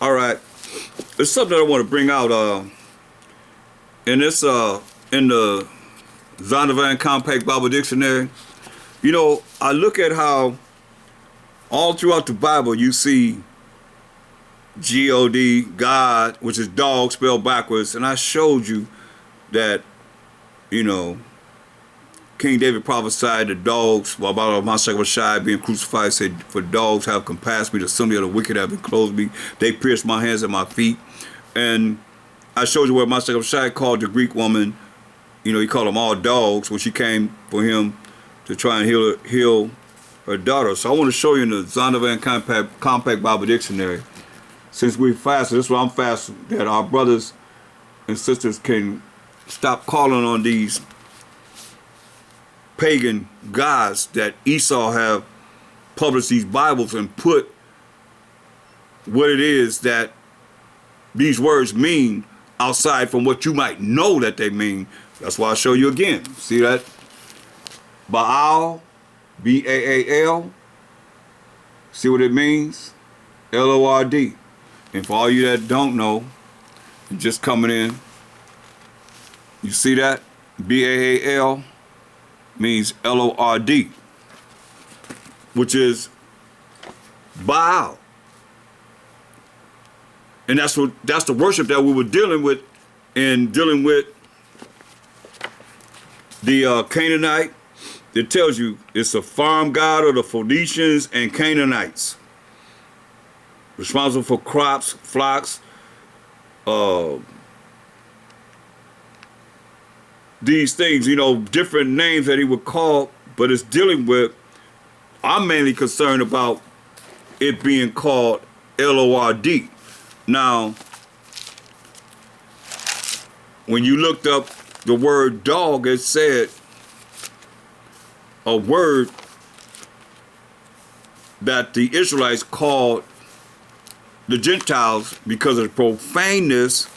All right. It's something I want to bring out. In this, in the Zondervan Compact Bible Dictionary, you know, I look at how all throughout the Bible you see G-O-D, God, which is dog spelled backwards, and I showed you that, you know, King David prophesied the dogs, while about MASHAYACH being crucified, said, "For dogs have compassed me, the assembly of the wicked have enclosed me. They pierced my hands and my feet." And I showed you where MASHAYACH called the Greek woman, you know, he called them all dogs when she came for him to try and heal her daughter. So I want to show you in the Zondervan Compact Bible Dictionary, since we fasted, this is why I'm fasting, that our brothers and sisters can stop calling on these pagan gods that Esau have published these Bibles and put what it is that these words mean outside from what you might know that they mean. That's why I'll show you again. See that? Baal, B-A-A-L. See what it means? L-O-R-D. And for all you that don't know, just coming in, you see that? B-A-A-L means L-O-R-D, which is Baal. And that's the worship that we were dealing with in dealing with the Canaanite. It tells you it's a farm god of the Phoenicians and Canaanites, responsible for crops, flocks, these things, you know, different names that he would call, but it's dealing with, I'm mainly concerned about it being called L-O-R-D. Now, when you looked up the word dog, it said a word that the Israelites called the Gentiles because of the profaneness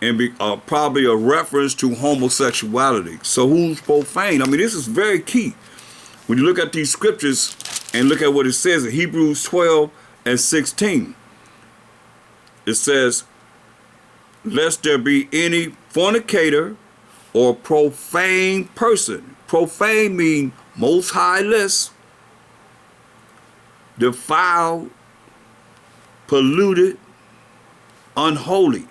and probably a reference to homosexuality. So who's profane? I mean, this is very key. When you look at these scriptures and look at what it says in Hebrews 12 and 16, it says, "Lest there be any fornicator or profane person." Profane means most high list, defiled, polluted, unholy.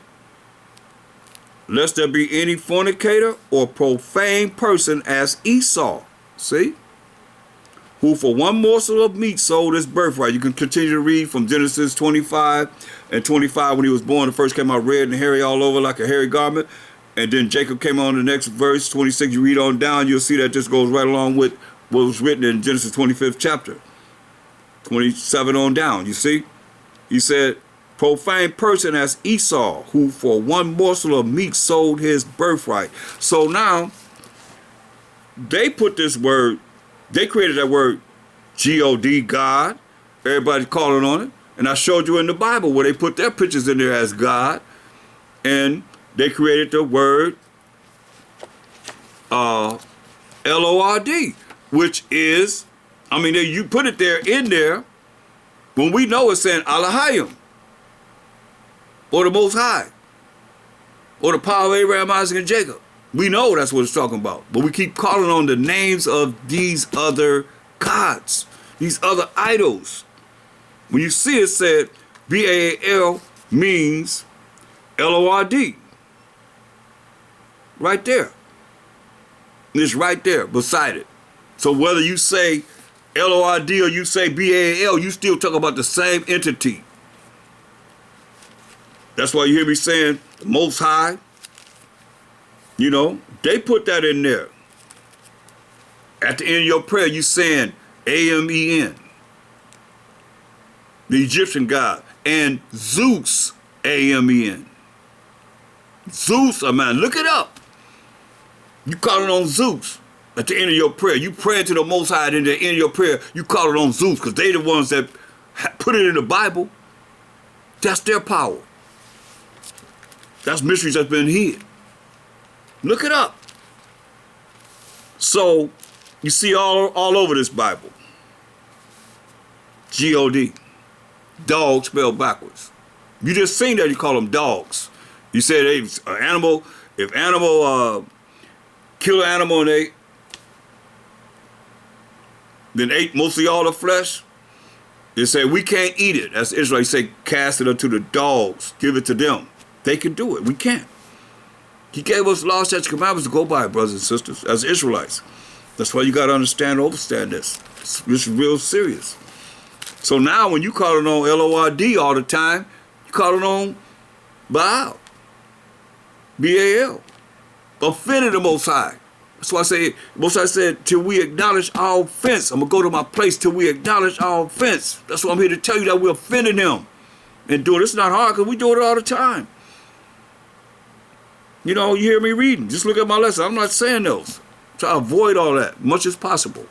"Lest there be any fornicator or profane person as Esau," see, "who for one morsel of meat sold his birthright." You can continue to read from Genesis 25 and 25 when he was born. The first came out red and hairy all over like a hairy garment. And then Jacob came on the next verse, 26. You read on down, you'll see that this goes right along with what was written in Genesis 25th chapter. 27 on down, you see? He said, "Profane person as Esau, who for one morsel of meat sold his birthright." So now, they put this word, they created that word G-O-D, God. Everybody's calling on it. And I showed you in the Bible where they put their pictures in there as God. And they created the word L-O-R-D, which is, I mean, you put it there in there when we know it's saying Elohim, or the Most High, or the power of Abraham, Isaac, and Jacob. We know that's what it's talking about. But we keep calling on the names of these other gods, these other idols. When you see it said B-A-A-L means L-O-R-D. Right there. It's right there beside it. So whether you say L-O-R-D or you say B-A-A-L, you still talk about the same entity. That's why you hear me saying the Most High. You know, they put that in there. At the end of your prayer, you saying A-M-E-N. The Egyptian god. And Zeus, A-M-E-N. Zeus, man, look it up. You calling on Zeus at the end of your prayer. You praying to the Most High, and at the end of your prayer, you calling on Zeus because they the ones that put it in the Bible. That's their power. That's mysteries that's been hid. Look it up. So you see all over this Bible. G-O-D. Dog spelled backwards. You just seen that you call them dogs. You said hey, an animal, if animal kill an animal and then ate mostly all the flesh, they say we can't eat it. That's Israel. He say cast it unto the dogs, give it to them. They can do it. We can't. He gave us laws, statutes, commandments to go by, brothers and sisters, as Israelites. That's why you got to understand and understand this. It's real serious. So now when you calling on Lord all the time, you calling on Baal. B-A-L. Offended the Most High. That's why I say, Most High said, till we acknowledge our offense. I'm going to go to my place till we acknowledge our offense. That's why I'm here to tell you that we're offending him. And do it. It's not hard because we do it all the time. You know, you hear me reading. Just look at my lesson. I'm not saying those. Try to avoid all that much as possible.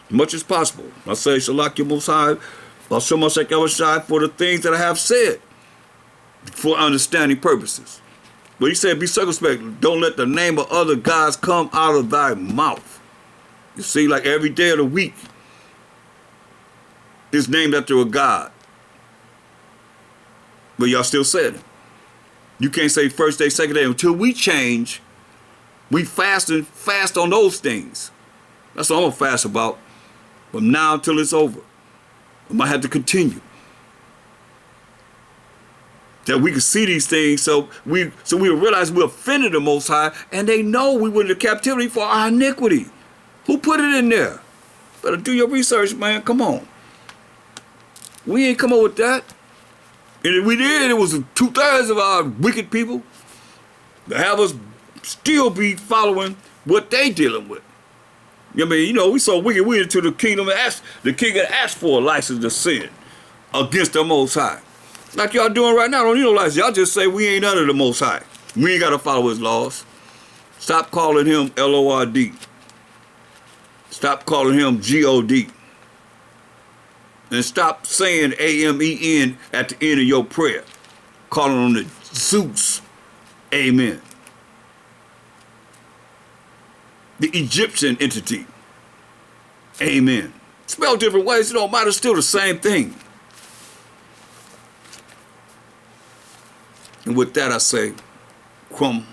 Much as possible. I say, Shalak your Most High, MASHAYACH YAHAWASHI, for the things that I have said for understanding purposes. But he said, be circumspect. Don't let the name of other gods come out of thy mouth. You see, like every day of the week is named after a god. But y'all still said it. You can't say first day, second day. Until we change, we fast on those things. That's all I'm going to fast about. From now until it's over. I might have to continue. That we can see these things so we realize we offended the Most High, and they know we went into captivity for our iniquity. Who put it in there? Better do your research, man. Come on. We ain't come up with that. And if we did, it was 2/3 of our wicked people to have us still be following what they dealing with. I mean, you know, we so wicked, we into the kingdom and the king had asked for a license to sin against the Most High. Like y'all doing right now, don't need no license. Y'all just say we ain't under the Most High. We ain't got to follow his laws. Stop calling him Lord. Stop calling him God. And stop saying Amen at the end of your prayer. Calling on the Zeus. Amen. The Egyptian entity. Amen. Spelled different ways, it don't matter, still the same thing. And with that I say, Krum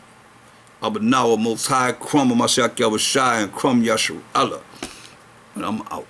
Abanawa Most High, Krum MASHAYACH YAHAWASHI, and Krum Yasharallah. And I'm out.